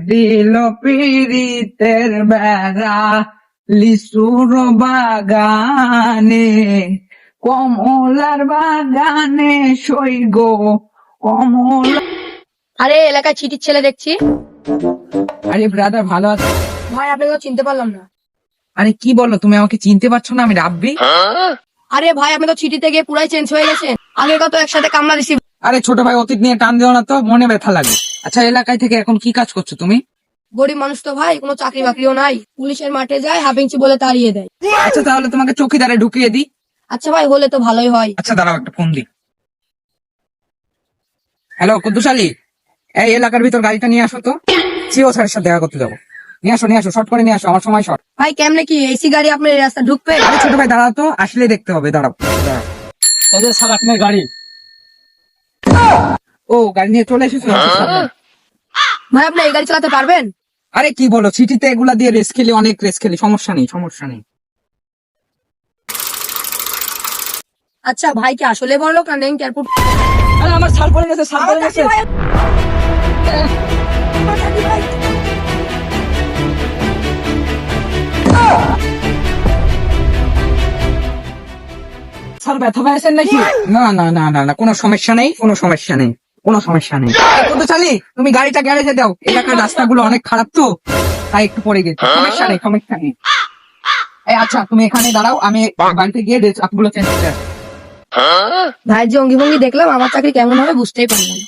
দিল পীড়িতের বেড়া লিচুর বাগানে, কমলার বাগানে সইগ কমলা। আরে এলাকায় চিঠির ছেলে দেখছি। আরে ব্রাদার ভালো আছো? ভাই আপনাকে তো চিনতে পারলাম না। আরে কি বলো, তুমি আমাকে চিনতে পারছো না? আমি রাব্বি। আরে ভাই আপনি তো চিঠিতে গিয়ে পুরাই চেঞ্জ হয়ে গেছেন। আগে কত একসাথে কামলা দিছি। আরে ছোট ভাই, অতীত নিয়ে টান দিও না তো, মনে ব্যথা লাগে। আচ্ছা, এলাকায় থেকে এখন কি কাজ করছো তুমি? গরিব মানুষ তো ভাই, কোনো চাকরি বাকরিও নাই। পুলিশের মাঠে যায়, হাফ ইঞ্চি বলে তাড়িয়ে দেয়। আচ্ছা তাহলে তোমাকে চৌকিদারে ঢুকিয়ে দিই। আচ্ছা ভাই, হলে তো ভালোই হয়। আচ্ছা দাঁড়াও, একটা ফোন দিই। হ্যালো কুদ্দুশালী, এই এলাকার ভিতর গাড়িটা নিয়ে আসো তো, সিও স্যারের সাথে দেখা করতে যাবো। নিয়ে আসো, শর্ট করে নিয়ে আসো, আমার সময় শর্ট। ভাই কেমনে কি এসি গাড়ি আপনার এই রাস্তা ঢুকবে? আরে ছোট ভাই দাঁড়াও তো, আসলে দেখতে হবে, দাঁড়াও। এদের সব আপনার গাড়ি। ও গাড়ি নিয়ে চলে এসেছো? ভাই আপনি এই গাড়ি চালাতে পারবেন? আরে কি বলো, সিটিতে এগুলা দিয়ে রেস খেলি, অনেক রেস খেলি, সমস্যা নেই। আচ্ছা ভাই কি আসলে বড় লোক না নেংটি এয়ারপোর্ট? আরে আমার সার পড়ে গেছে। স্যার ব্যথা পেয়েছেন নাকি? না, কোনো সমস্যা নেই। কুদ্দুশালী, তুমি গাড়িটা গ্যারেজে দাও, এলাকার রাস্তাগুলো অনেক খারাপ তো, তাই একটু পড়ে গেছে। সমস্যা নেই। এই আচ্ছা, তুমি এখানে দাঁড়াও, আমি বাড়িতে গিয়ে ড্রেস আপগুলো চেঞ্জ করে আসি। ভাই যে অঙ্গি ভঙ্গি দেখলাম, আমার চাকরি কেমন হবে বুঝতেই পারলাম।